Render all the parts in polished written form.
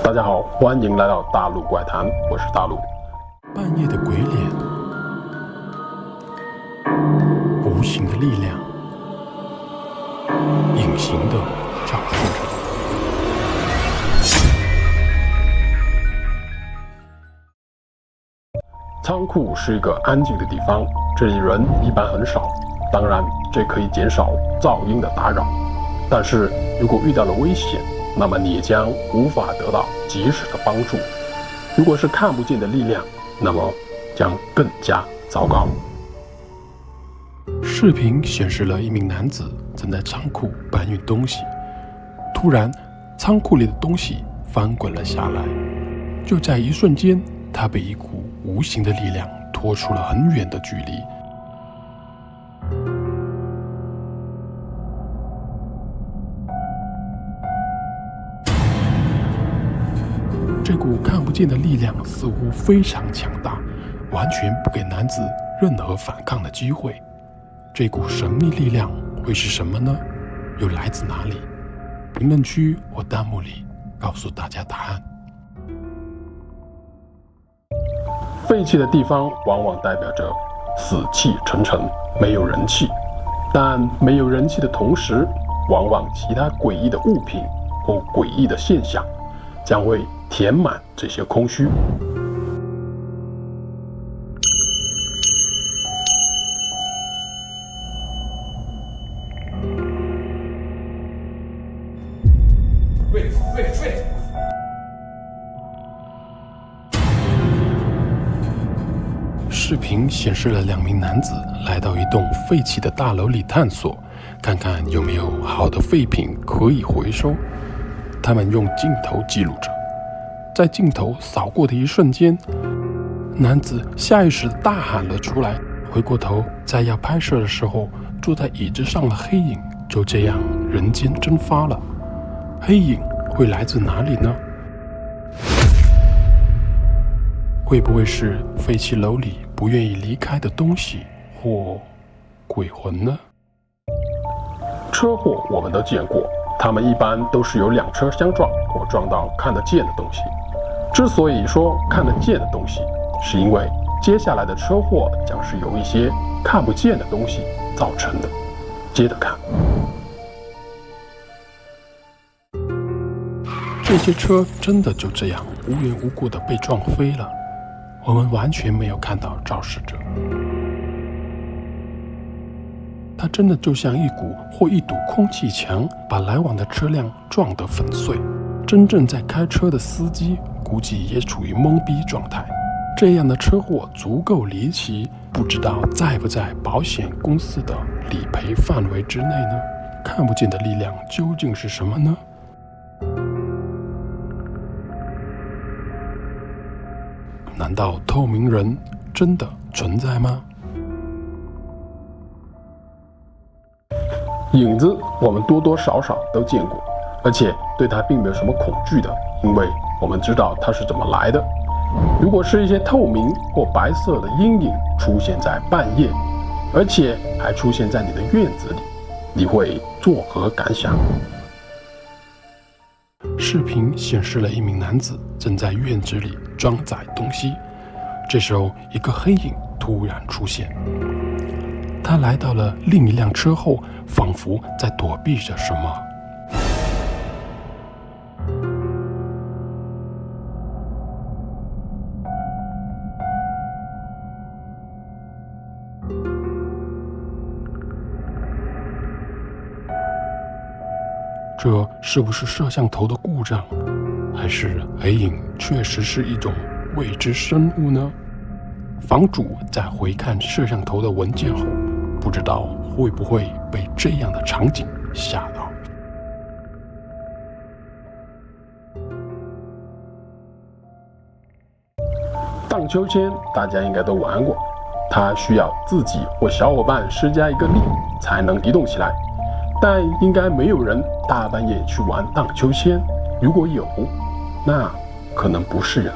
大家好，欢迎来到大陆怪谈，我是大陆。半夜的鬼脸，无形的力量，隐形的照顾着。仓库是一个安静的地方，这里人一般很少，当然这可以减少噪音的打扰。但是如果遇到了危险，那么你也将无法得到及时的帮助。如果是看不见的力量，那么将更加糟糕。视频显示了一名男子正在仓库搬运东西，突然仓库里的东西翻滚了下来，就在一瞬间，他被一股无形的力量拖出了很远的距离。这股看不见的力量似乎非常强大，完全不给男子任何反抗的机会。这股神秘力量会是什么呢？又来自哪里？评论区或弹幕里告诉大家答案。废弃的地方往往代表着死气沉沉，没有人气。但没有人气的同时，往往其他诡异的物品或诡异的现象将会填满这些空虚。视频显示了两名男子来到一栋废弃的大楼里探索，看看有没有好的废品可以回收。他们用镜头记录着，在镜头扫过的一瞬间，男子下意识地大喊了出来。回过头，在要拍摄的时候，坐在椅子上的黑影就这样人间蒸发了。黑影会来自哪里呢？会不会是废弃楼里不愿意离开的东西，或鬼魂呢？车祸我们都见过，他们一般都是有两车相撞或撞到看得见的东西。之所以说看得见的东西，是因为接下来的车祸将是由一些看不见的东西造成的。接着看，这些车真的就这样无缘无故地被撞飞了，我们完全没有看到肇事者。它真的就像一股或一堵空气墙，把来往的车辆撞得粉碎。真正在开车的司机估计也处于懵逼状态。这样的车祸足够离奇，不知道在不在保险公司的理赔范围之内呢？看不见的力量究竟是什么呢？难道透明人真的存在吗？影子我们多多少少都见过，而且对它并没有什么恐惧的，因为我们知道它是怎么来的。如果是一些透明或白色的阴影出现在半夜，而且还出现在你的院子里，你会作何感想？视频显示了一名男子正在院子里装载东西，这时候一个黑影突然出现，他来到了另一辆车后，仿佛在躲避着什么。这是不是摄像头的故障，还是黑影确实是一种未知生物呢？房主在回看摄像头的文件后，不知道会不会被这样的场景吓到。荡秋千大家应该都玩过，它需要自己或小伙伴施加一个力才能移动起来，但应该没有人大半夜去玩荡秋千。如果有，那可能不是人。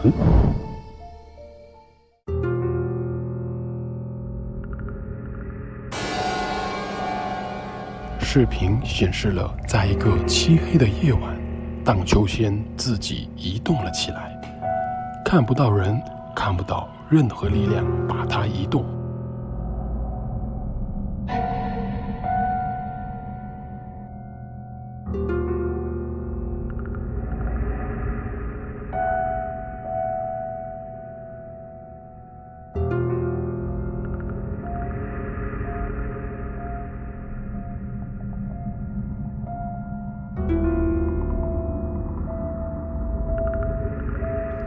视频显示了，在一个漆黑的夜晚，荡秋千自己移动了起来，看不到人，看不到任何力量把它移动。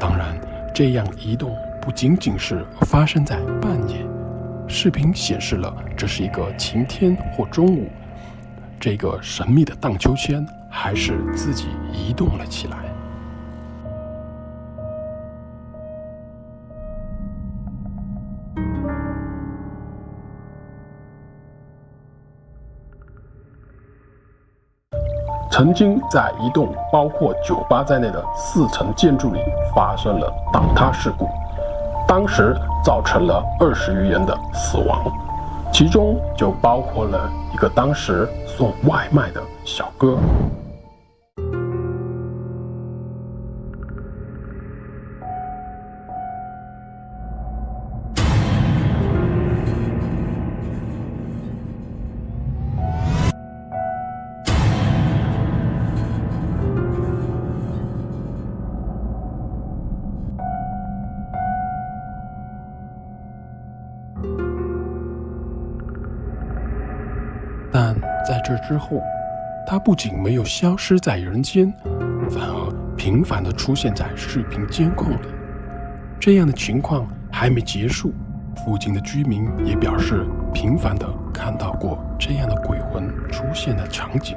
当然，这样移动不仅仅是发生在半夜，视频显示了这是一个晴天或中午，这个神秘的荡秋千还是自己移动了起来。曾经在一栋包括酒吧在内的4层建筑里发生了倒塌事故，当时造成了20余人的死亡，其中就包括了一个当时送外卖的小哥。但在这之后，他不仅没有消失在人间，反而频繁地出现在视频监控里。这样的情况还没结束，附近的居民也表示频繁地看到过这样的鬼魂出现的场景。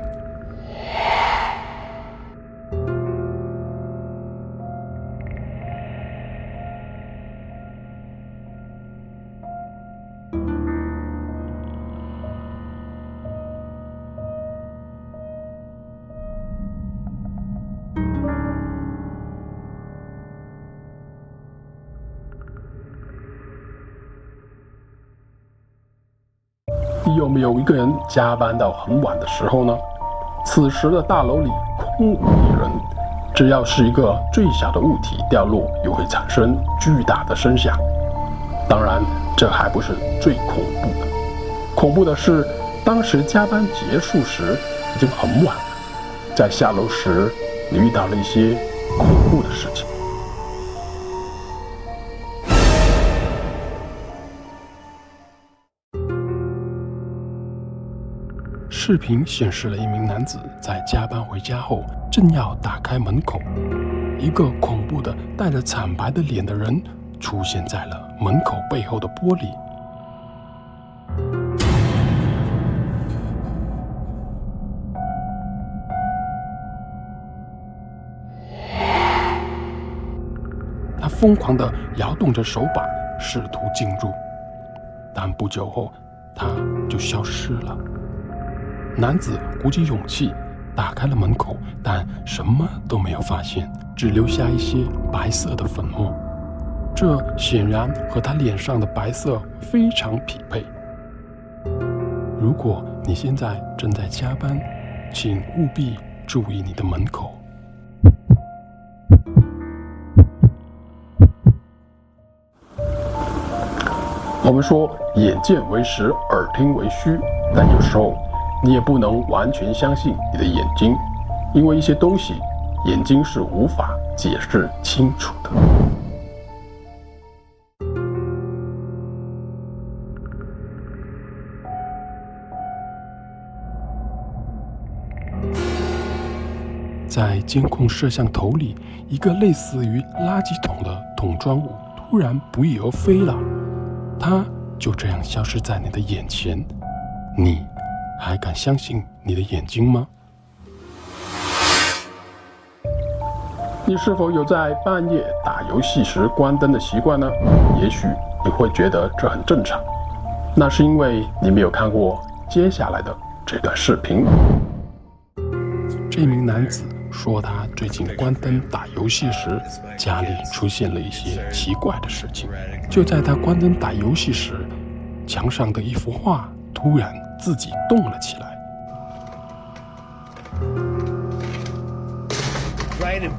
你有没有一个人加班到很晚的时候呢？此时的大楼里空无一人，只要是一个最小的物体掉落，又会产生巨大的声响。当然，这还不是最恐怖的，恐怖的是，当时加班结束时已经很晚了，在下楼时你遇到了一些恐怖的事情。视频显示了一名男子在加班回家后，正要打开门口，一个恐怖的带着惨白的脸的人出现在了门口背后的玻璃。他疯狂地摇动着手把，试图进入，但不久后他就消失了。男子鼓起勇气打开了门口，但什么都没有发现，只留下一些白色的粉末。这显然和他脸上的白色非常匹配。如果你现在正在加班，请务必注意你的门口。我们说眼见为实，耳听为虚，但有时候你也不能完全相信你的眼睛，因为一些东西，眼睛是无法解释清楚的。在监控摄像头里，一个类似于垃圾桶的桶装物突然不翼而飞了，它就这样消失在你的眼前，你还敢相信你的眼睛吗？你是否有在半夜打游戏时关灯的习惯呢？也许你会觉得这很正常，那是因为你没有看过接下来的这段视频。这名男子说，他最近关灯打游戏时，家里出现了一些奇怪的事情。就在他关灯打游戏时，墙上的一幅画突然自己动了起来。right in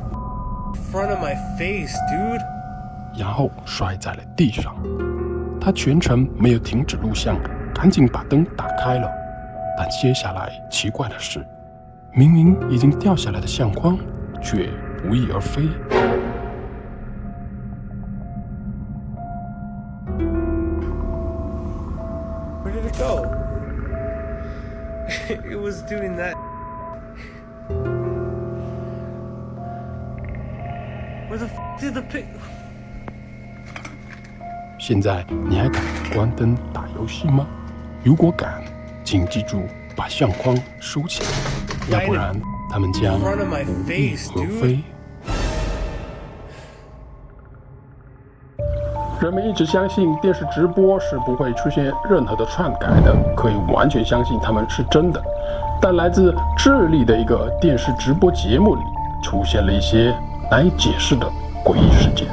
front of my face, dude. 然后摔在了地上。他全程没有停止录像，赶紧把灯打开了。但接下来奇怪的是，明明已经掉下来的相框，却不翼而飞。Where did it go? It was doing that. Where the did the pig? 现在你还敢关灯打游戏吗？如果敢，请记住把相框收起来，要不然他们将无翼而飞。人们一直相信电视直播是不会出现任何的篡改的，可以完全相信它们是真的。但来自智利的一个电视直播节目里，出现了一些难以解释的诡异事件。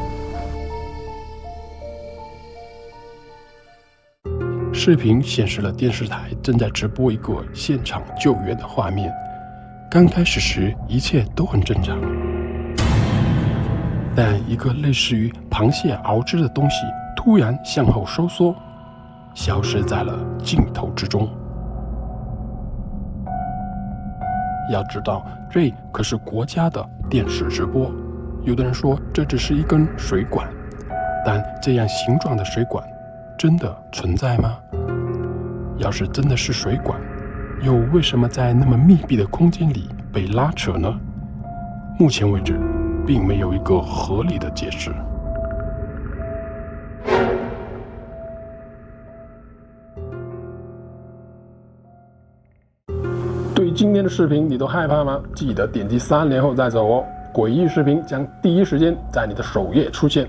视频显示了电视台正在直播一个现场救援的画面。刚开始时，一切都很正常，但一个类似于螃蟹螯肢的东西突然向后收缩，消失在了镜头之中。要知道，这可是国家的电视直播。有的人说这只是一根水管，但这样形状的水管真的存在吗？要是真的是水管，又为什么在那么密闭的空间里被拉扯呢？目前为止，并没有一个合理的解释。对今天的视频你都害怕吗？记得点击3连后再走哦！诡异视频将第一时间在你的首页出现。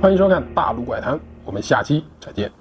欢迎收看大陆怪谈，我们下期再见。